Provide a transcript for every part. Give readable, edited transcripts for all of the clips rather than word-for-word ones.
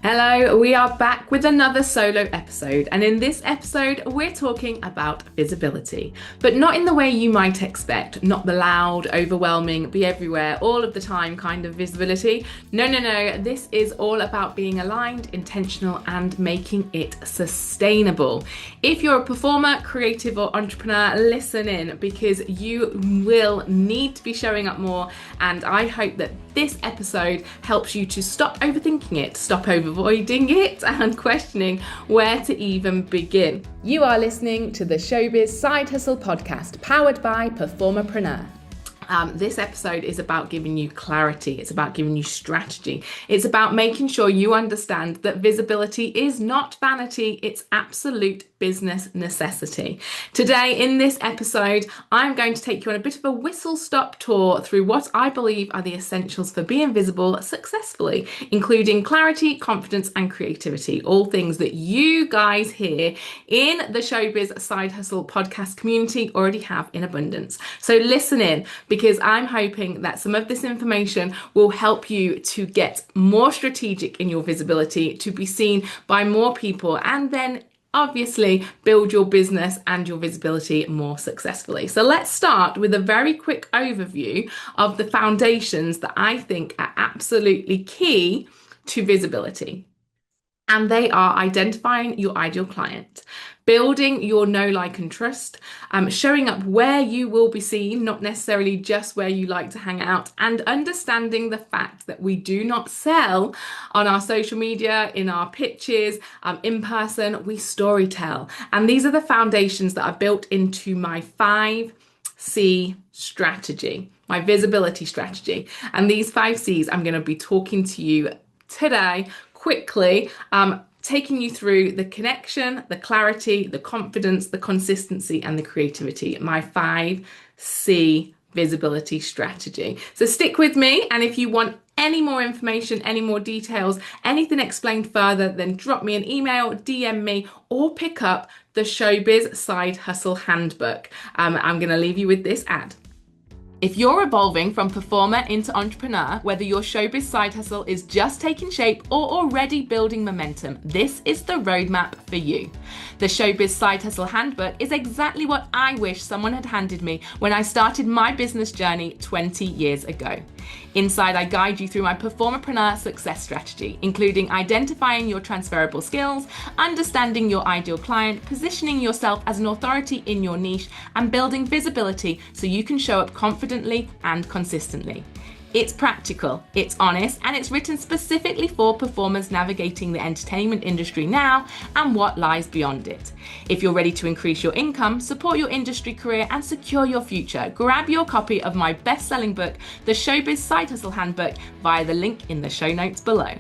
Hello, we are back with another solo episode, and in this episode we're talking about visibility, but not in the way you might expect, not the loud, overwhelming, be everywhere all of the time kind of visibility. No, this is all about being aligned, intentional, and making it sustainable. If you're a performer, creative, or entrepreneur, listen in because you will need to be showing up more, and I hope that this episode helps you to stop overthinking it, stop avoiding it, and questioning where to even begin. You are listening to the Showbiz Side Hustle Podcast, powered by PerformerPreneur. This episode is about giving you clarity. It's about giving you strategy. It's about making sure you understand that visibility is not vanity. It's absolute business necessity. Today, in this episode, I'm going to take you on a bit of a whistle-stop tour through what I believe are the essentials for being visible successfully, including clarity, confidence, and creativity. All things that you guys here in the Showbiz Side Hustle podcast community already have in abundance. So listen in, because I'm hoping that some of this information will help you to get more strategic in your visibility, to be seen by more people, and then obviously build your business and your visibility more successfully. So let's start with a very quick overview of the foundations that I think are absolutely key to visibility. And they are identifying your ideal client, building your know, like, and trust, showing up where you will be seen, not necessarily just where you like to hang out, and understanding the fact that we do not sell on our social media, in our pitches, in person, we storytell. And these are the foundations that are built into my 5C strategy, my visibility strategy. And these 5 C's I'm going to be talking to you today quickly, taking you through the connection, the clarity, the confidence, the consistency, and the creativity. My 5C visibility strategy. So stick with me, and if you want any more information, any more details, anything explained further, then drop me an email, DM me, or pick up the Showbiz Side Hustle Handbook. I'm going to leave you with this ad. If you're evolving from performer into entrepreneur, whether your showbiz side hustle is just taking shape or already building momentum, this is the roadmap for you. The Showbiz Side Hustle Handbook is exactly what I wish someone had handed me when I started my business journey 20 years ago. Inside, I guide you through my PerformerPreneur success strategy, including identifying your transferable skills, understanding your ideal client, positioning yourself as an authority in your niche, and building visibility so you can show up confidently and consistently. It's practical, it's honest, and it's written specifically for performers navigating the entertainment industry now and what lies beyond it. If you're ready to increase your income, support your industry career, and secure your future, grab your copy of my best-selling book, The Showbiz Side Hustle Handbook, via the link in the show notes below.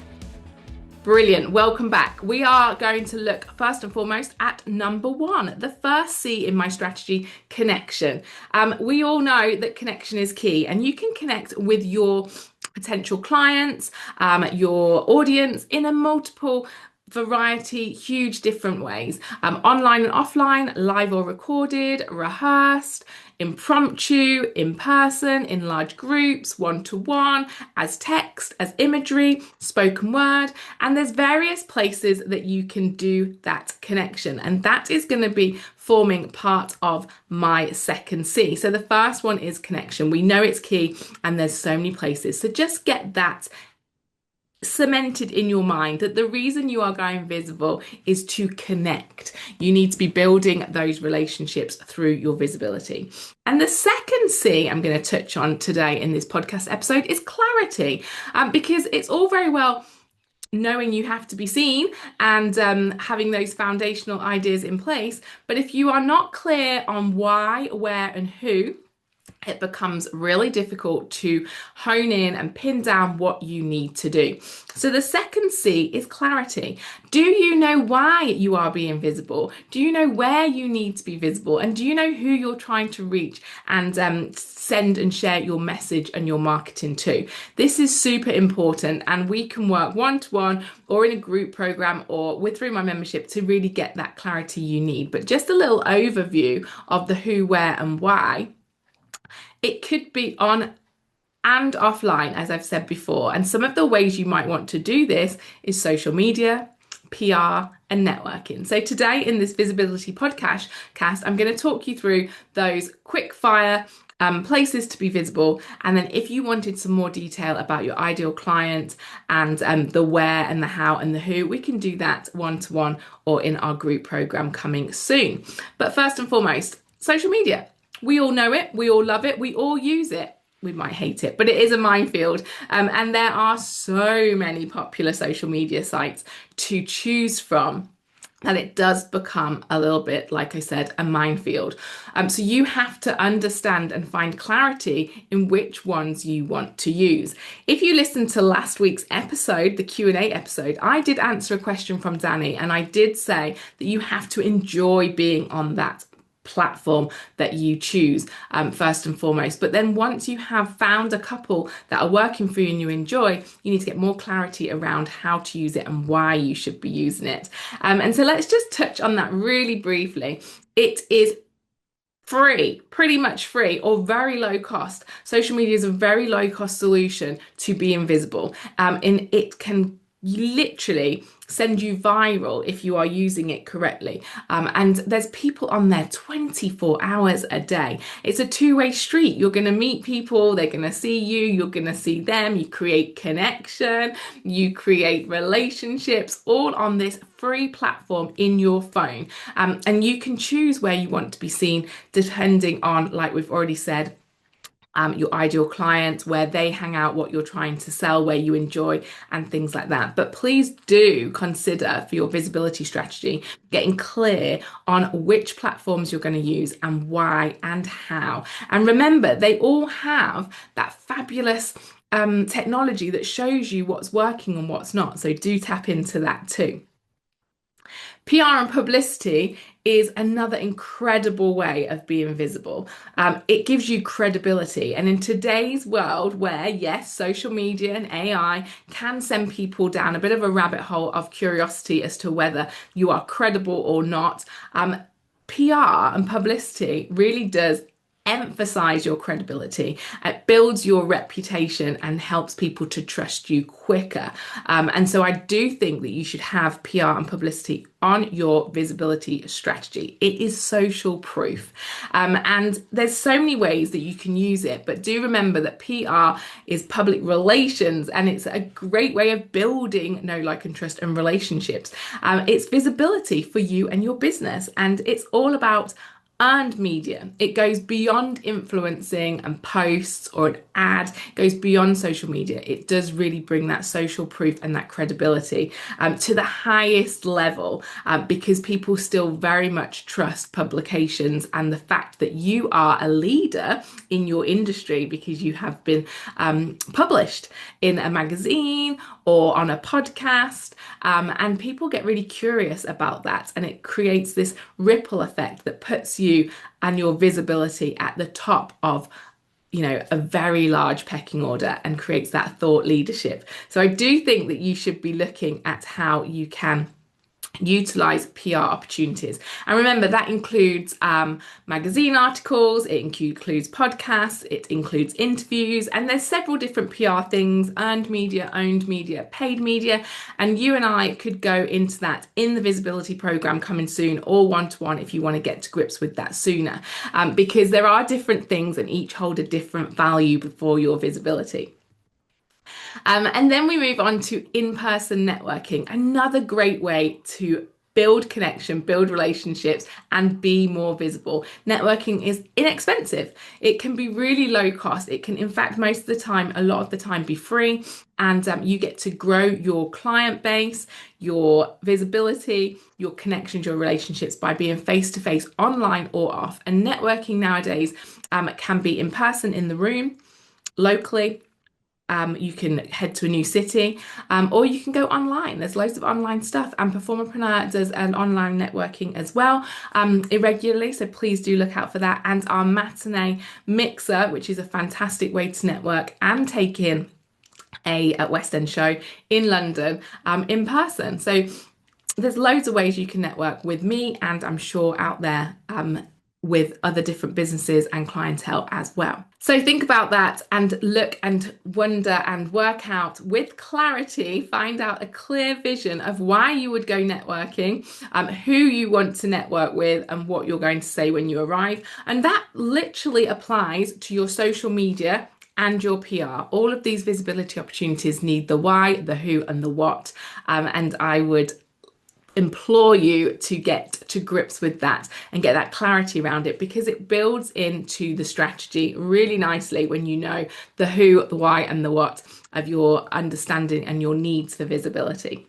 Brilliant. Welcome back. We are going to look first and foremost at number 1, the first C in my strategy, connection. We all know that connection is key, and you can connect with your potential clients, your audience in a multiple variety, huge different ways, online and offline, live or recorded, rehearsed, impromptu, in person, in large groups, one-to-one, as text, as imagery, spoken word, and there's various places that you can do that connection, and that is going to be forming part of my second C. So the first one is connection. We know it's key, and there's so many places, so just get that cemented in your mind that the reason you are going visible is to connect. You need to be building those relationships through your visibility. And the second C I'm going to touch on today in this podcast episode is clarity, because it's all very well knowing you have to be seen and having those foundational ideas in place, but if you are not clear on why, where, and who, it becomes really difficult to hone in and pin down what you need to do. So the second C is clarity. Do you know why you are being visible? Do you know where you need to be visible? And do you know who you're trying to reach and send and share your message and your marketing to? This is super important, and we can work one-to-one or in a group program or through my membership to really get that clarity you need. But just a little overview of the who, where, and why. It could be on and offline, as I've said before. And some of the ways you might want to do this is social media, PR, and networking. So today in this visibility podcast, I'm going to talk you through those quick fire places to be visible. And then if you wanted some more detail about your ideal client and the where and the how and the who, we can do that one-to-one or in our group program coming soon. But first and foremost, social media. We all know it. We all love it. We all use it. We might hate it, but it is a minefield. And there are so many popular social media sites to choose from that it does become a little bit, like I said, a minefield. So you have to understand and find clarity in which ones you want to use. If you listened to last week's episode, the Q&A episode, I did answer a question from Danny, and I did say that you have to enjoy being on that platform that you choose first and foremost. But then once you have found a couple that are working for you and you enjoy, you need to get more clarity around how to use it and why you should be using it. And so let's just touch on that really briefly. It is free, pretty much free or very low cost. Social media is a very low cost solution to be invisible. And it can literally send you viral if you are using it correctly. And there's people on there 24 hours a day. It's a two-way street. You're going to meet people, they're going to see you, you're going to see them, you create connection, you create relationships, all on this free platform in your phone. And you can choose where you want to be seen depending on, like we've already said, your ideal client, where they hang out, what you're trying to sell, where you enjoy, and things like that. But please do consider for your visibility strategy, getting clear on which platforms you're going to use and why and how. And remember, they all have that fabulous technology that shows you what's working and what's not. So do tap into that too. PR and publicity is another incredible way of being visible. It gives you credibility. And in today's world where, yes, social media and AI can send people down a bit of a rabbit hole of curiosity as to whether you are credible or not, PR and publicity really does emphasize your credibility. It builds your reputation and helps people to trust you quicker. And so I do think that you should have PR and publicity on your visibility strategy. It is social proof. And there's so many ways that you can use it, but do remember that PR is public relations, and it's a great way of building know, like, and trust and relationships. It's visibility for you and your business, and it's all about earned media. It goes beyond influencing and posts or an ad. It goes beyond social media. It does really bring that social proof and that credibility to the highest level, because people still very much trust publications and the fact that you are a leader in your industry because you have been published in a magazine or on a podcast, and people get really curious about that, and it creates this ripple effect that puts you and your visibility at the top of a very large pecking order and creates that thought leadership. So I do think that you should be looking at how you can utilize PR opportunities. And remember, that includes magazine articles, it includes podcasts, it includes interviews, and there's several different PR things: earned media, owned media, paid media. And you and I could go into that in the visibility program coming soon, or one-to-one if you want to get to grips with that sooner, because there are different things and each hold a different value for your visibility. And then we move on to in-person networking, another great way to build connection, build relationships, and be more visible. Networking is inexpensive. It can be really low cost. It can, in fact, most of the time, a lot of the time, be free. And you get to grow your client base, your visibility, your connections, your relationships by being face-to-face, online or off. And networking nowadays can be in person in the room, locally. You can head to a new city, or you can go online. There's loads of online stuff, and PerformerPreneur does an online networking as well, irregularly, so please do look out for that. And our matinee mixer, which is a fantastic way to network and take in a West End show in London in person. So there's loads of ways you can network with me, and I'm sure out there with other different businesses and clientele as well. So think about that and look and wonder and work out with clarity, find out a clear vision of why you would go networking, who you want to network with, and what you're going to say when you arrive. And that literally applies to your social media and your PR. All of these visibility opportunities need the why, the who, and the what. And I would implore you to get to grips with that and get that clarity around it, because it builds into the strategy really nicely when you know the who, the why, and the what of your understanding and your needs for visibility.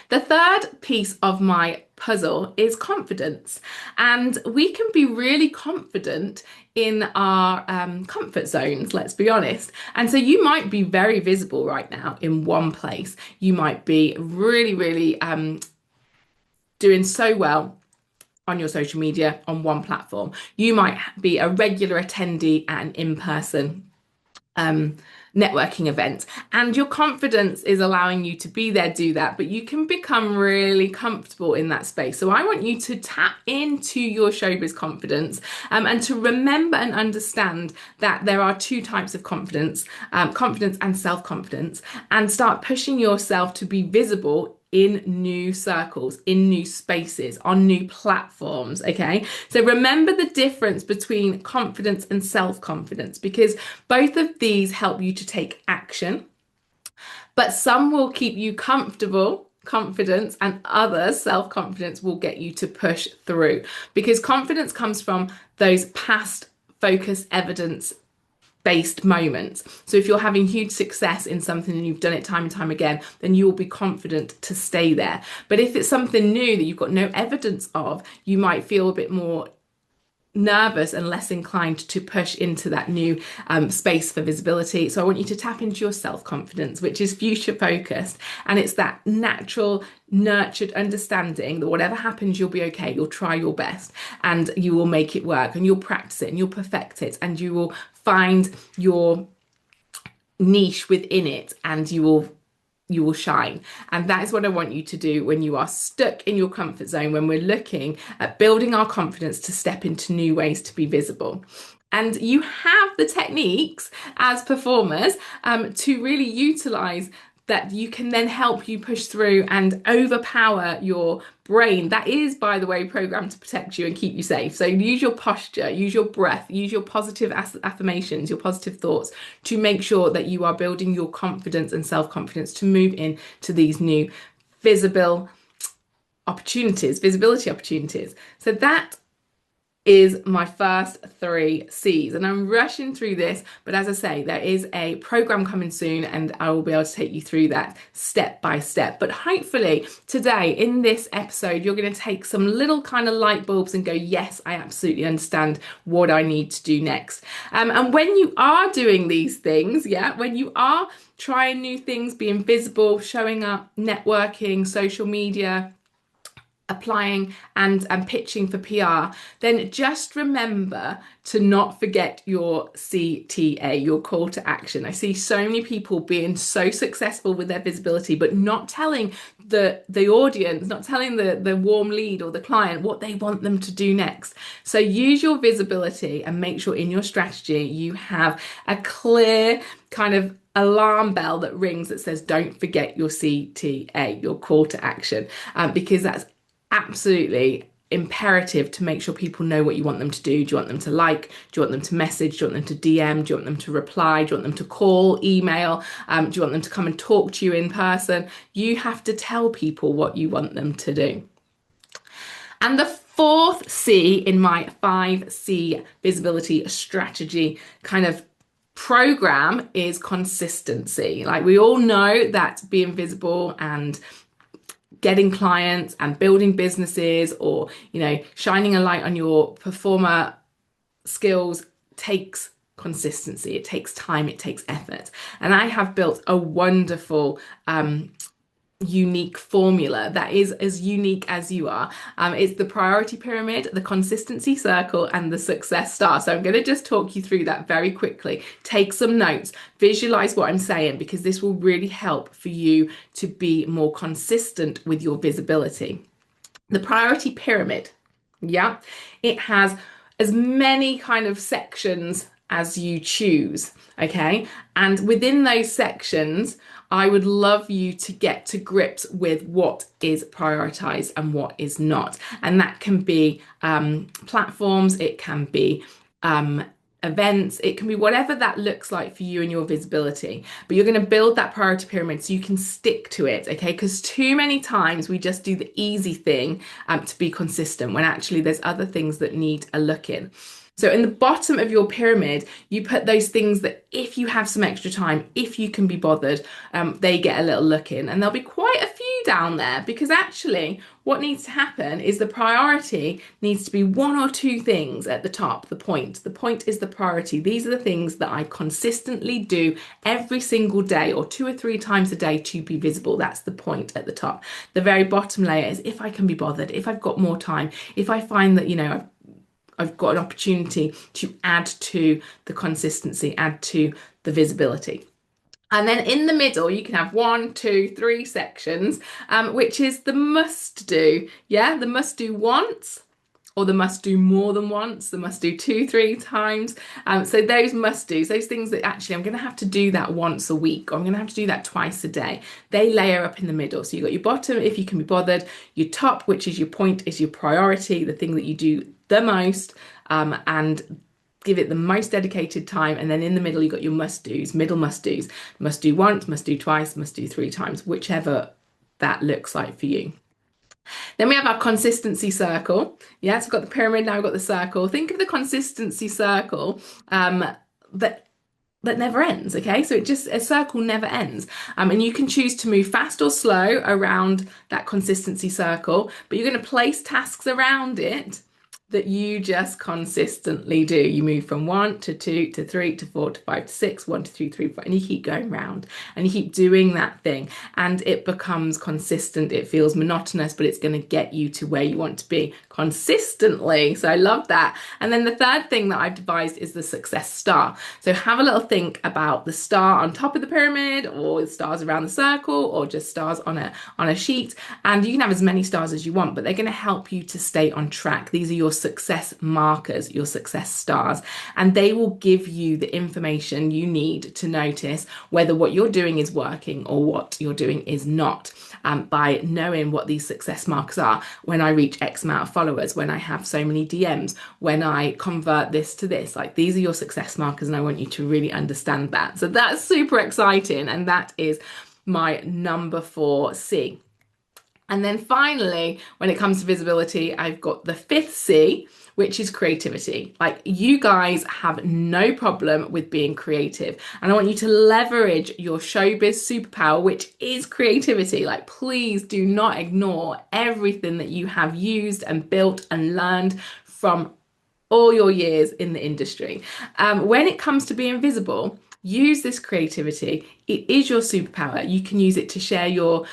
The third piece of my puzzle is confidence. And we can be really confident in our comfort zones, let's be honest. And so you might be very visible right now in one place. You might be really doing so well on your social media on one platform. You might be a regular attendee at an in-person networking event, and your confidence is allowing you to be there, do that, but you can become really comfortable in that space. So I want you to tap into your showbiz confidence, and to remember and understand that there are two types of confidence, confidence and self-confidence, and start pushing yourself to be visible in new circles, in new spaces, on new platforms, okay? So remember the difference between confidence and self-confidence, because both of these help you to take action, but some will keep you comfortable, confidence, and others, self-confidence, will get you to push through, because confidence comes from those past focus evidence based moments. So if you're having huge success in something and you've done it time and time again, then you will be confident to stay there. But if it's something new that you've got no evidence of, you might feel a bit more nervous and less inclined to push into that new space for visibility. So I want you to tap into your self-confidence, which is future focused, and it's that natural, nurtured understanding that whatever happens, you'll be okay, you'll try your best, and you will make it work, and you'll practice it, and you'll perfect it, and you will find your niche within it, and you will shine. And that is what I want you to do when you are stuck in your comfort zone, when we're looking at building our confidence to step into new ways to be visible. And you have the techniques as performers to really utilize that. You can then help you push through and overpower your brain that is, by the way, programmed to protect you and keep you safe. So use your posture, use your breath, use your positive affirmations, your positive thoughts, to make sure that you are building your confidence and self-confidence to move into these new visibility opportunities. So that is my first 3 C's, and I'm rushing through this, but as I say, there is a program coming soon and I will be able to take you through that step by step. But hopefully today in this episode, you're going to take some little kind of light bulbs and go, yes, I absolutely understand what I need to do next. And when you are doing these things, when you are trying new things, being visible, showing up, networking, social media, applying and pitching for PR, then just remember to not forget your CTA, your call to action. I see so many people being so successful with their visibility, but not telling the audience, not telling the warm lead or the client what they want them to do next. So use your visibility and make sure in your strategy you have a clear kind of alarm bell that rings that says, don't forget your CTA, your call to action, because that's absolutely imperative to make sure people know what you want them to do. Do you want them to like? Do you want them to message? Do you want them to DM? Do you want them to reply? Do you want them to call, email? Do you want them to come and talk to you in person? You have to tell people what you want them to do. And the 4th C in my 5C visibility strategy kind of program is consistency. Like, we all know that being visible and getting clients and building businesses, or, shining a light on your performer skills takes consistency. It takes time, it takes effort. And I have built a wonderful, unique formula that is as unique as you are. It's the priority pyramid, the consistency circle, and the success star. So I'm going to just talk you through that very quickly. Take some notes, visualize what I'm saying, because this will really help for you to be more consistent with your visibility. The priority pyramid Yeah. It has as many kind of sections as you choose. Okay. And within those sections, I would love you to get to grips with what is prioritized and what is not. And that can be platforms, it can be um, events, it can be whatever that looks like for you and your visibility. But you're going to build that priority pyramid so you can stick to it, okay? Because too many times we just do the easy thing to be consistent when actually there's other things that need a look in. So in the bottom of your pyramid, you put those things that if you have some extra time, if you can be bothered, they get a little look in. And there'll be quite a few down there because actually what needs to happen is the priority needs to be one or two things at the top, the point. The point is the priority. These are the things that I consistently do every single day or 2 or 3 times a day to be visible. That's the point at the top. The very bottom layer is if I can be bothered, if I've got more time, if I find that, I've got an opportunity to add to the consistency, add to the visibility. And then in the middle, you can have 1, 2, 3 sections, which is the must do. Yeah, the must do once, or the must do more than once, the must do 2, 3 times. So those must do's, those things that actually I'm going to have to do that once a week, or I'm going to have to do that twice a day. They layer up in the middle. So you've got your bottom, if you can be bothered, your top, which is your point, is your priority, the thing that you do the most, and give it the most dedicated time. And then in the middle, you've got your must do's, middle must do's, must do once, must do twice, must do 3 times, whichever that looks like for you. Then we have our consistency circle. Yes, we've got the pyramid, now we've got the circle. Think of the consistency circle that never ends, okay? So a circle never ends. And you can choose to move fast or slow around that consistency circle, but you're going to place tasks around it that you just consistently do. You move from 1 to 2 to 3 to 4 to 5 to 6, 1 to 2, 3, 4, and you keep going round and you keep doing that thing, and it becomes consistent. It feels monotonous, but it's going to get you to where you want to be consistently. So I love that. And then the third thing that I've devised is the success star. So have a little think about the star on top of the pyramid, or stars around the circle, or just stars on a sheet. And you can have as many stars as you want, but they're going to help you to stay on track. These are your success markers, your success stars, and they will give you the information you need to notice whether what you're doing is working or what you're doing is not, by knowing what these success markers are. When I reach X amount of followers, when I have so many DMs, when I convert this to this, like these are your success markers, and I want you to really understand that. So that's super exciting, and that is my number 4C. And then finally, when it comes to visibility, I've got the 5th C, which is creativity. Like, you guys have no problem with being creative. And I want you to leverage your showbiz superpower, which is creativity. Like, please do not ignore everything that you have used and built and learned from all your years in the industry. When it comes to being visible, use this creativity. It is your superpower. You can use it to share your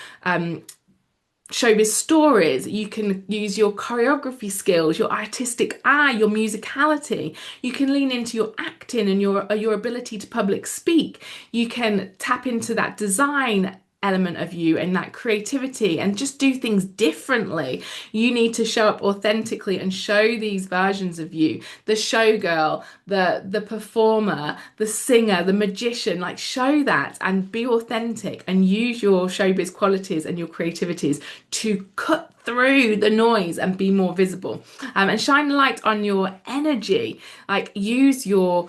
showbiz stories. You can use your choreography skills, your artistic eye, your musicality. You can lean into your acting and your ability to public speak. You can tap into that design element of you and that creativity and just do things differently. You need to show up authentically and show these versions of you, the showgirl, the performer, the singer, the magician. Like, show that and be authentic and use your showbiz qualities and your creativities to cut through the noise and be more visible, and shine a light on your energy. Like, use your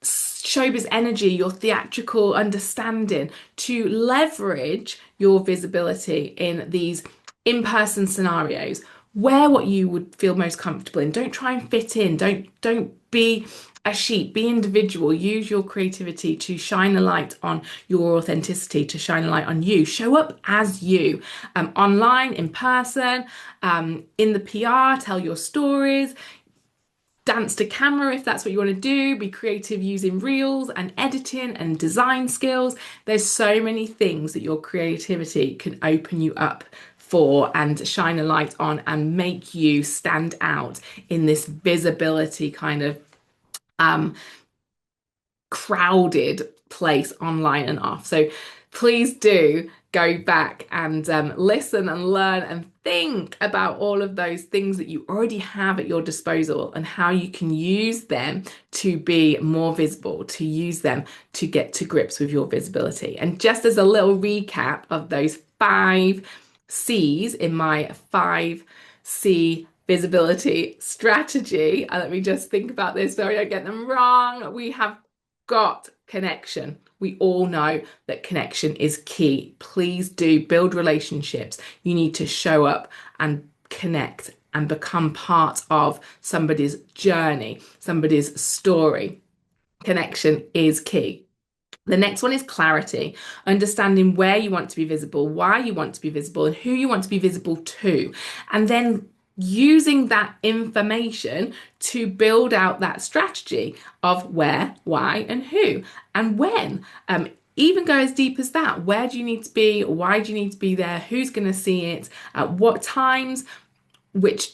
showbiz energy, your theatrical understanding to leverage your visibility in these in-person scenarios. Wear what you would feel most comfortable in. Don't try and fit in. Don't be a sheep. Be individual. Use your creativity to shine a light on your authenticity, to shine a light on you. Show up as you, online, in person, in the PR. Tell your stories. Dance to camera if that's what you want to do. Be creative using reels and editing and design skills. There's so many things that your creativity can open you up for and shine a light on and make you stand out in this visibility kind of crowded place online and off. So please do go back and listen and learn and think about all of those things that you already have at your disposal and how you can use them to be more visible, to use them to get to grips with your visibility. And just as a little recap of those 5 C's in my 5C visibility strategy, let me just think about this so I don't get them wrong. We have got connection. We all know that connection is key. Please do build relationships. You need to show up and connect and become part of somebody's journey, somebody's story. Connection is key. The next one is clarity, understanding where you want to be visible, why you want to be visible, and who you want to be visible to. And then using that information to build out that strategy of where, why, and who, and when. Even go as deep as that. Where do you need to be? Why do you need to be there? Who's going to see it? At what times? Which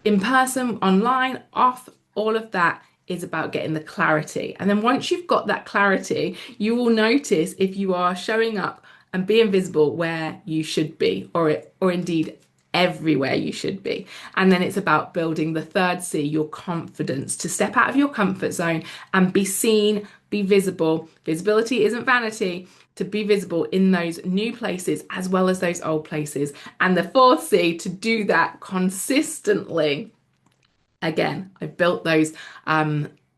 in person, online, off, all of that is about getting the clarity. And then once you've got that clarity, you will notice if you are showing up and being visible where you should be, or indeed everywhere you should be. And then it's about building the 3rd C, your confidence, to step out of your comfort zone and be seen, be visible. Visibility isn't vanity. To be visible in those new places as well as those old places. And the 4th C, to do that consistently. Again, I built those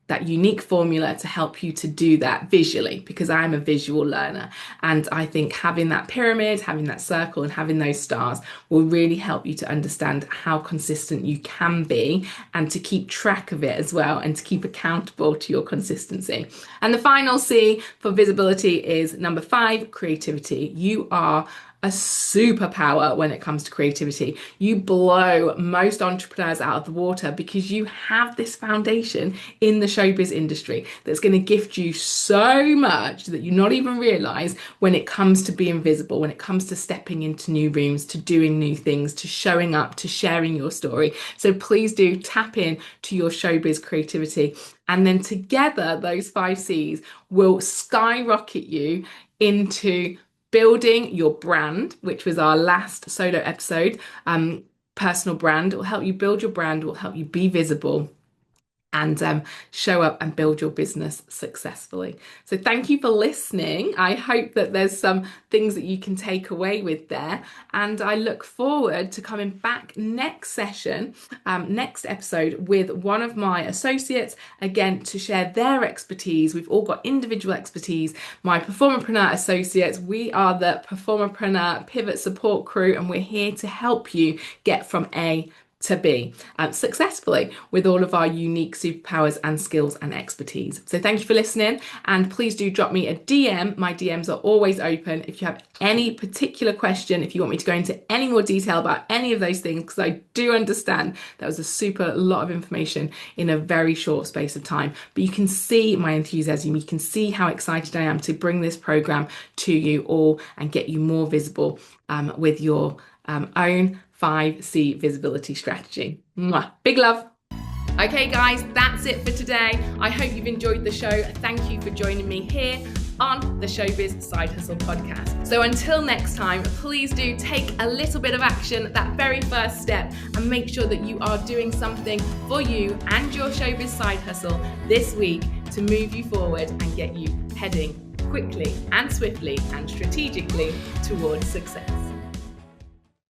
that unique formula to help you to do that visually, because I'm a visual learner, and I think having that pyramid, having that circle, and having those stars will really help you to understand how consistent you can be and to keep track of it as well, and to keep accountable to your consistency. And the final C for visibility is number 5, creativity. You are a superpower when it comes to creativity. You blow most entrepreneurs out of the water because you have this foundation in the showbiz industry that's going to gift you so much that you not even realize when it comes to being visible, when it comes to stepping into new rooms, to doing new things, to showing up, to sharing your story. So please do tap in to your showbiz creativity. And then together, those 5 C's will skyrocket you into building your brand, which was our last solo episode. Personal brand. It will help you build your brand, it will help you be visible and show up and build your business successfully. So thank you for listening. I hope that there's some things that you can take away with there. And I look forward to coming back next session, next episode, with one of my associates, again, to share their expertise. We've all got individual expertise. My PerformerPreneur associates, we are the PerformerPreneur Pivot Support Crew, and we're here to help you get from A to be successfully with all of our unique superpowers and skills and expertise. So thank you for listening, and please do drop me a DM. My DMs are always open. If you have any particular question, if you want me to go into any more detail about any of those things, because I do understand that was a super lot of information in a very short space of time, but you can see my enthusiasm. You can see how excited I am to bring this program to you all and get you more visible with your own 5C visibility strategy. Mwah. Big love. Okay, guys, that's it for today. I hope you've enjoyed the show. Thank you for joining me here on the Showbiz Side Hustle Podcast. So until next time, please do take a little bit of action, that very first step, and make sure that you are doing something for you and your Showbiz Side Hustle this week to move you forward and get you heading quickly and swiftly and strategically towards success.